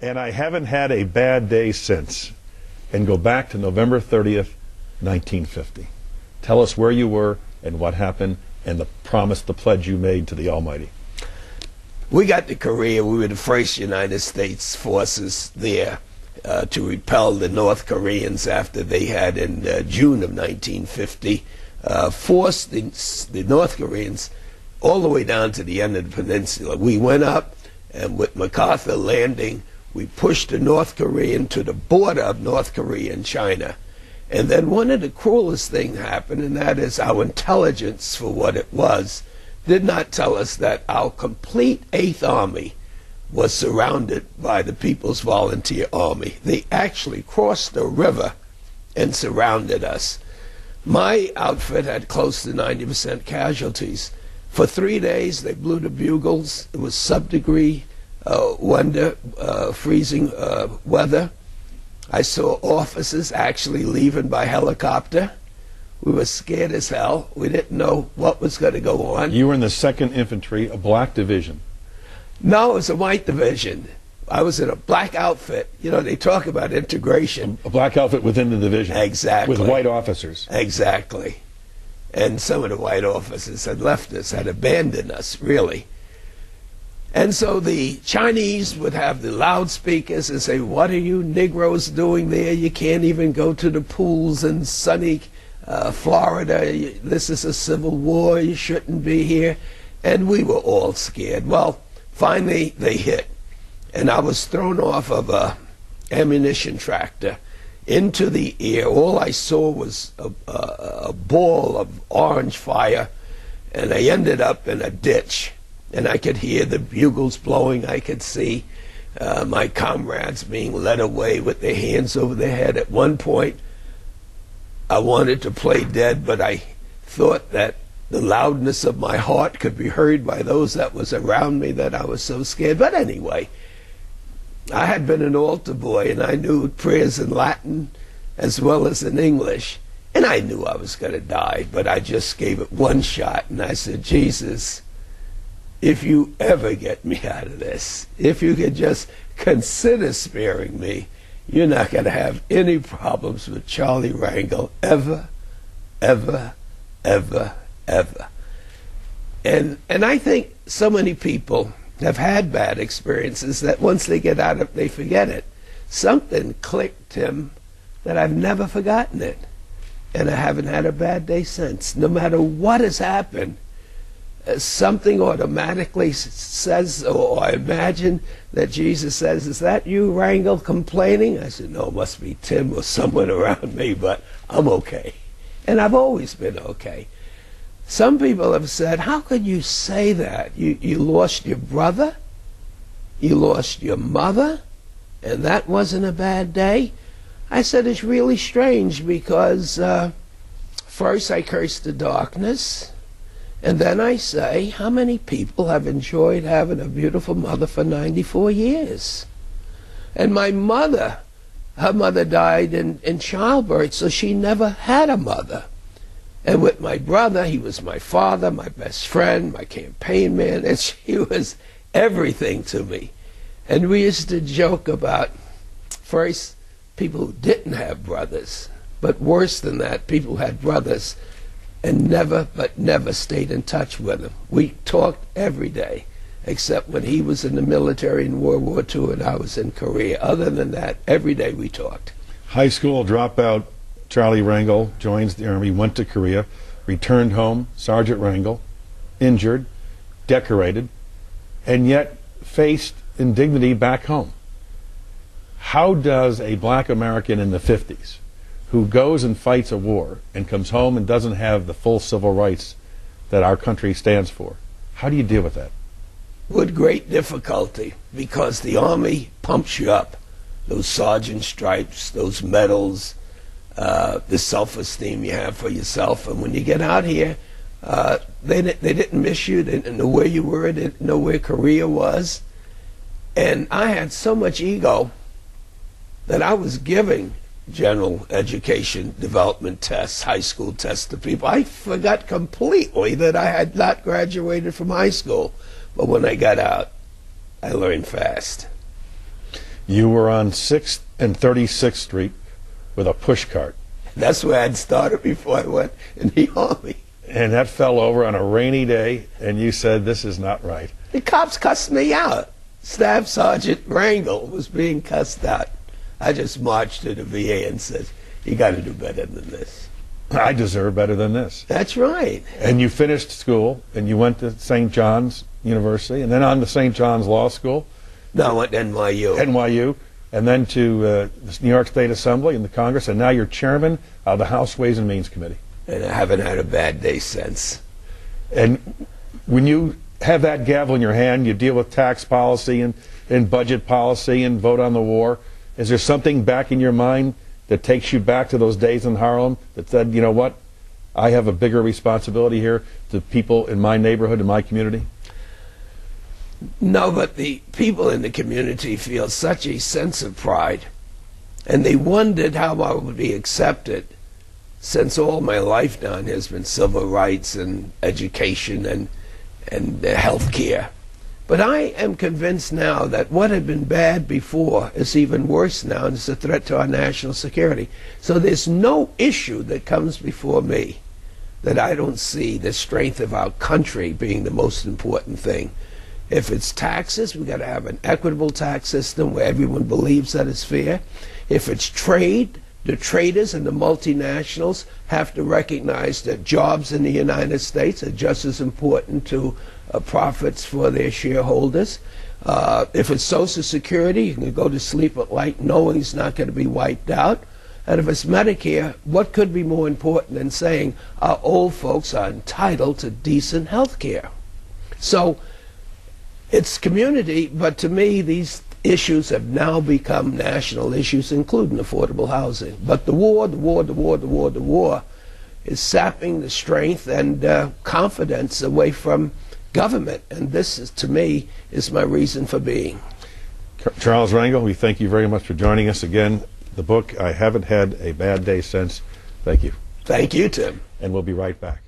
and I haven't had a bad day since. And go back to November 30th, 1950. Tell us where you were and what happened and the promise, the pledge you made to the Almighty. We got to Korea. We were the first United States forces there to repel the North Koreans after they had, in June of 1950, forced the North Koreans all the way down to the end of the peninsula. We went up, and with MacArthur landing, we pushed the North Korean to the border of North Korea and China. And then one of the cruelest things happened, and that is our intelligence, for what it was, did not tell us that our complete 8th Army was surrounded by the People's Volunteer Army. They actually crossed the river and surrounded us. My outfit had close to 90% casualties. For 3 days, they blew the bugles. It was sub-degree freezing weather. I saw officers actually leaving by helicopter. We were scared as hell. We didn't know what was going to go on. You were in the 2nd Infantry, a black division. No, it was a white division. I was in a black outfit. You know, they talk about integration. A black outfit within the division. Exactly. With white officers. Exactly. And some of the white officers had left us, had abandoned us, really. And so the Chinese would have the loudspeakers and say, "What are you Negroes doing there? You can't even go to the pools in sunny Florida. This is a civil war. You shouldn't be here." And we were all scared. Well, finally they hit. And I was thrown off of a ammunition tractor into the air. All I saw was a ball of orange fire, and I ended up in a ditch. And I could hear the bugles blowing. I could see my comrades being led away with their hands over their head. At one point, I wanted to play dead, but I thought that the loudness of my heart could be heard by those that was around me, that I was so scared. But anyway, I had been an altar boy, and I knew prayers in Latin as well as in English. And I knew I was going to die, but I just gave it one shot, and I said, "Jesus, if you ever get me out of this, if you could just consider sparing me, you're not going to have any problems with Charlie Rangel ever, ever, ever, ever." And I think so many people have had bad experiences that once they get out of it, they forget it. Something clicked, Tim, that I've never forgotten it. And I haven't had a bad day since. No matter what has happened, something automatically says, or I imagine that Jesus says, "Is that you, Rangel, complaining?" I said, "No, it must be Tim or someone around me, but I'm okay." And I've always been okay. Some people have said, "How could you say that? You lost your brother, you lost your mother, and that wasn't a bad day?" I said, it's really strange because first I cursed the darkness, and then I say, how many people have enjoyed having a beautiful mother for 94 years? And my mother, her mother died in childbirth, so she never had a mother. And with my brother, he was my father, my best friend, my campaign man, and she was everything to me. And we used to joke about, first, people who didn't have brothers, but worse than that, people who had brothers and never stayed in touch with him. We talked every day, except when he was in the military in World War II and I was in Korea. Other than that, every day we talked. High school dropout Charlie Rangel joins the Army, went to Korea, returned home, Sergeant Rangel, injured, decorated, and yet faced indignity back home. How does a black American in the 50s who goes and fights a war and comes home and doesn't have the full civil rights that our country stands for, how do you deal with that? With great difficulty, because the Army pumps you up. Those sergeant stripes, those medals, the self-esteem you have for yourself. And when you get out here, they didn't miss you. They didn't know where you were. They didn't know where Korea was. And I had so much ego that I was giving general education development tests, high school tests to people. I forgot completely that I had not graduated from high school. But when I got out, I learned fast. You were on 6th and 36th Street with a push cart. That's where I'd started before I went in the Army. And that fell over on a rainy day, and you said, this is not right. The cops cussed me out. Staff Sergeant Rangel was being cussed out. I just marched to the VA and said, you got to do better than this. I deserve better than this. That's right. And you finished school, and you went to St. John's University, and then on to St. John's Law School. No, I went to NYU. NYU, and then to the New York State Assembly and the Congress, and now you're chairman of the House Ways and Means Committee. And I haven't had a bad day since. And when you have that gavel in your hand, you deal with tax policy and budget policy and vote on the war. Is there something back in your mind that takes you back to those days in Harlem that said, you know what, I have a bigger responsibility here to people in my neighborhood, in my community? No, but the people in the community feel such a sense of pride, and they wondered how I would be accepted, since all my life now has been civil rights and education and health care. But I am convinced now that what had been bad before is even worse now, and it's a threat to our national security. So there's no issue that comes before me that I don't see the strength of our country being the most important thing. If it's taxes, we've got to have an equitable tax system where everyone believes that it's fair. If it's trade, the traders and the multinationals have to recognize that jobs in the United States are just as important to profits for their shareholders. If it's Social Security, you can go to sleep at night knowing it's not going to be wiped out. And if it's Medicare, what could be more important than saying our old folks are entitled to decent health care? So it's community, but to me, these issues have now become national issues, including affordable housing. But the war is sapping the strength and confidence away from government. And this, is, to me, is my reason for being. Charles Rangel, we thank you very much for joining us again. The book, I Haven't Had a Bad Day Since. Thank you. Thank you, Tim. And we'll be right back.